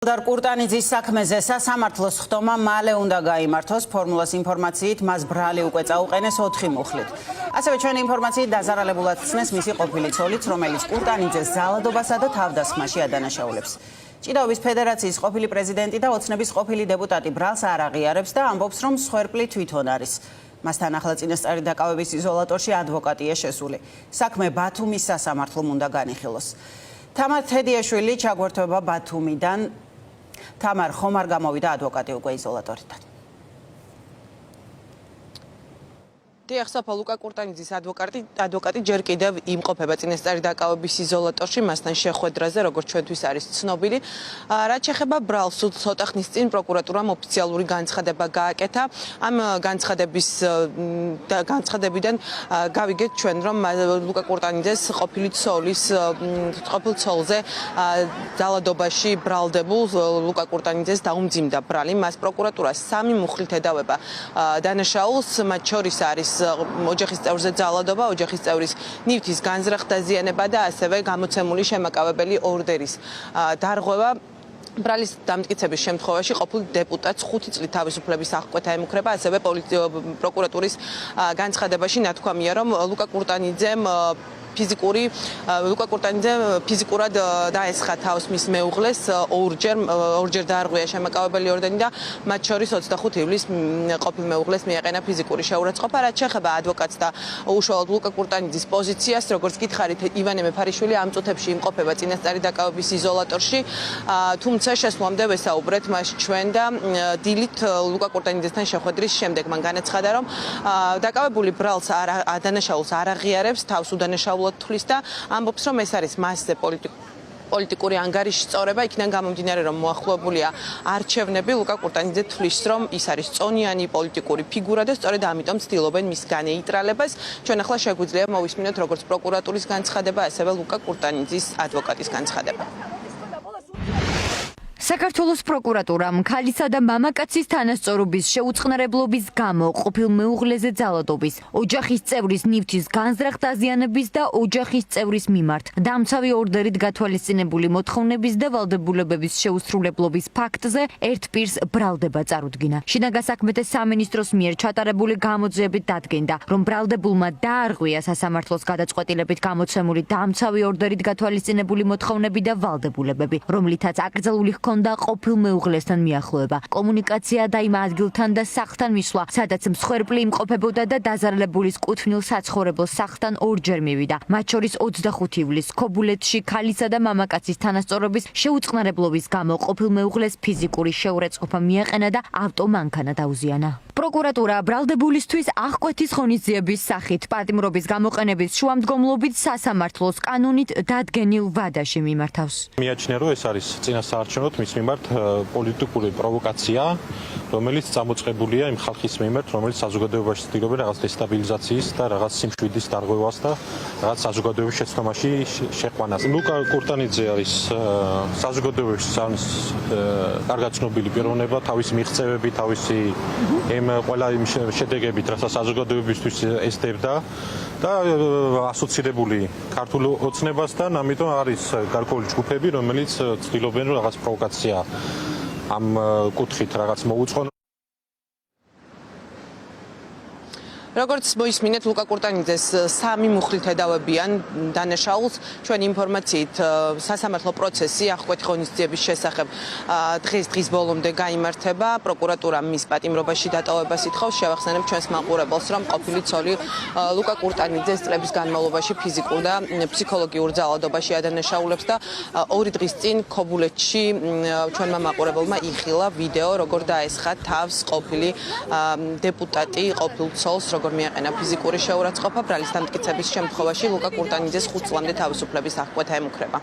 კურტანიძის საქმეზე სასამართლოს ხდომა მალე უნდა გაიმართოს. ფორმულას ინფორმაციით მას ბრალი უკვე წაუყენეს 4 მუხლით. ასევე ჩვენი ინფორმაციით დაზარალებულად ცნეს მისი ყოფილი ცოლიც, რომელიც კურტანიძეს ძალადობასა და თავდასხმაში ადანაშაულებს. ჭიდაობის ფედერაციის ყოფილი პრეზიდენტი და ოცნების ყოფილი დეპუტატი ბრალს არ აღიარებს და ამბობს, რომ მსხვერპლი თვითონ არის. მასთან ახლა წინასწარი დაკავების იზოლატორში ადვოკატია შესული. საქმე ბათუმის სასამართლომ უნდა განიხილოს. თამარ თედიაშვილი ჩაგვერთვება ბათუმიდან. თამარ, ხომ არ გამოვიდა ადვოკატი უკვე იზოლატორიდან? ახსაფა ლუკა კურტანიძის ადვოკატი ჯერ კიდევ იმყოფება წინასწარი დაკავების იზოლატორში, მასთან შეხვედრაზე, როგორც ჩვენთვის არის ცნობილი. რაც შეეხება ბრალს, ცოტა ხნის წინ პროკურატურამ ოფიციალური განცხადება გააკეთა. ამ განცხადებიდან გავიგეთ ჩვენ, რომ ლუკა კურტანიძეს ყოფილ ცოლზე ძალადობაში ბრალდებულ ლუკა კურტანიძეს დაუმძიმდა ბრალი. მას პროკურატურა 3 მუხლით ედავება დანაშაულს, მათ შორის არის ოჯახის წევრზე ძალადობა, ოჯახის წევრის ნივთის განზრახ დაზიანება და ასევე გამოცემული შემაკავებელი ორდერის დარღვევა. ბრალის დამტკიცების შემთხვევაში ყოფილ დეპუტატს 5 წლით თავისუფლების აღკვეთა ემუქრება, ასევე პროკურატურის განცხადებაში ნათქვამია, რომ ლუკა კურტანიძე ფიზიკურად დაესხა თავს მის მეუღლეს ორჯერ დაარღვია შემაკავებელი ორდენი და მათ შორის 25 ივლისს ყოფილ მეუღლეს მიაყენა ფიზიკური შეურაცხყოფა. რაც შეეხება ადვოკატს და უშუალოდ ლუკა კურტანიძის პოზიციას, როგორც გითხარით, ივანე მეფარიშვილი ამ წუთებში იმყოფება წინასწარი დაკავების იზოლატორში, თუმცა შესვლამდე ვესაუბრეთ მას ჩვენ და დილით ლუკა კურტანიძესთან შეხვედრის შემდეგ მან განაცხადა, რომ დაკავებული ბრალს ადანაშაულს არ აღიარებს, თავს უდანაშაულს თulis და ამბობს, რომ ეს არის მასზე პოლიტიკური ანგარიშის წორება, იქიდან გამომდინარე, რომ მოახლოებულია არჩევნები, ლუკა კურტანიძე თulis, რომ ის არის წონიანი პოლიტიკური ფიგურა და სწორედ ამიტომ ცდილობენ მის განეიტრალებას. ჩვენ ახლა შეგვიძლია მოვისმინოთ როგორც პროკურატურის განცხადება, ასევე ლუკა კურტანიძის ადვოკატის განცხადება. საქართველოს პროკურატურამ ქალისა და მამაკაცის თანასწორობის შეუწყნარებლობის გამო ყოფილ მეუღლეზე ძალადობის, ოჯახის წევრის ნივთის განზრახ დაზიანების და ოჯახის წევრის მიმართ დამცავი ორდერით გათვალისწინებული მოთხოვნების და ვალდებულებების შეუსრულებლობის ფაქტზე ერთ პირს ბრალდება წარუდგინა. შინაგან საქმეთა სამინისტროს მიერ ჩატარებული გამოძიებით დადგენდა, რომ ბრალდებულმა დაარღვია სასამართლოს გადაწყვეტილებით გამოცემული დამცავი ორდერით გათვალისწინებული მოთხოვნები და ვალდებულებები, რომლითაც აკრძალული და ყოფილ მეუღლესთან მიახლოება, კომუნიკაცია და იმ ადგილთან და სახლთან მისვლა, სადაც მსხვერპლი იმყოფებოდა და დაზარალებულის კუთვნილ საცხოვრებელ სახლთან ორჯერ მივიდა. მათ შორის 25 ივლისს ქობულეთში ქალისა და მამაკაცის თანასწორობის შეუწყნარებლობის გამო ყოფილ მეუღლეს ფიზიკური შეურაცხყოფა მიაყენა და ავტომანქანა დაუზიანა. პროკურატურა ბრალდებულისთვის აღკვეთის ღონისძიების სახით პატიმრობის გამოყენების შუამდგომლობით სასამართლოს კანონით დადგენილ ვადაში მიმართავს. მიაჩნია, რომ ეს არის წინასაარჩევნოდ მის მიმართ პოლიტიკური პროვოკაცია, რომელიც წამოწყებულია იმ ხალხის მიმართ, რომელიც საზოგადოებაში ცდილობენ რაღაც დესტაბილიზაციის და რაღაც სიმშვიდის დარღვევას და რაღაც საზოგადოების შეცდომაში შეყვანას. ლუკა კურტანიძე არის საზოგადოებაში კარგად ცნობილი პიროვნება, თავისი მიღწევები, თავისი ყველა იმ შედეგებით, რასაც საზოგადოებისთვის ესდებდა და ასოცირებული ქართულ ოცნებასთან, ამიტომ არის გარკვეული ჯგუფები, რომელიც ცდილობენ რაღაც პროვოკაცია ამ კუთხით რაღაც მოუწყონ. როგორც მოისმინეთ, ლუკა კურტანიძეს 3 მუხლით ედავებიან დანაშაულს. ჩვენი ინფორმაციით სასამართლო პროცესი აღკვეთი ღონისძიების შესახებ დღის ბოლომდე გაიმართება. პროკურატურა მის პატიმრობაში დატოვებას ითხოვს. შევახსენებ ჩვენს მაყურებელს, რომ ყოფილი ცოლი ლუკა კურტანიძეს წლების განმავლობაში ფიზიკურ და ფსიქოლოგიურ ძალადობაში ადანაშაულებს და 2 დღის წინ ქობულეთში ჩვენმა მაყურებელმა იხილა ვიდეო, როგორ დაესხა თავს ყოფილი დეპუტატი ყოფილ ცოლს, როგორ მიაყენა ფიზიკური შეურაცხყოფა. ბრალის დამტკიცების შემთხვევაში ლუკა კურტანიძეს 5 წლამდე თავისუფლების აღკვეთა ემუქრება.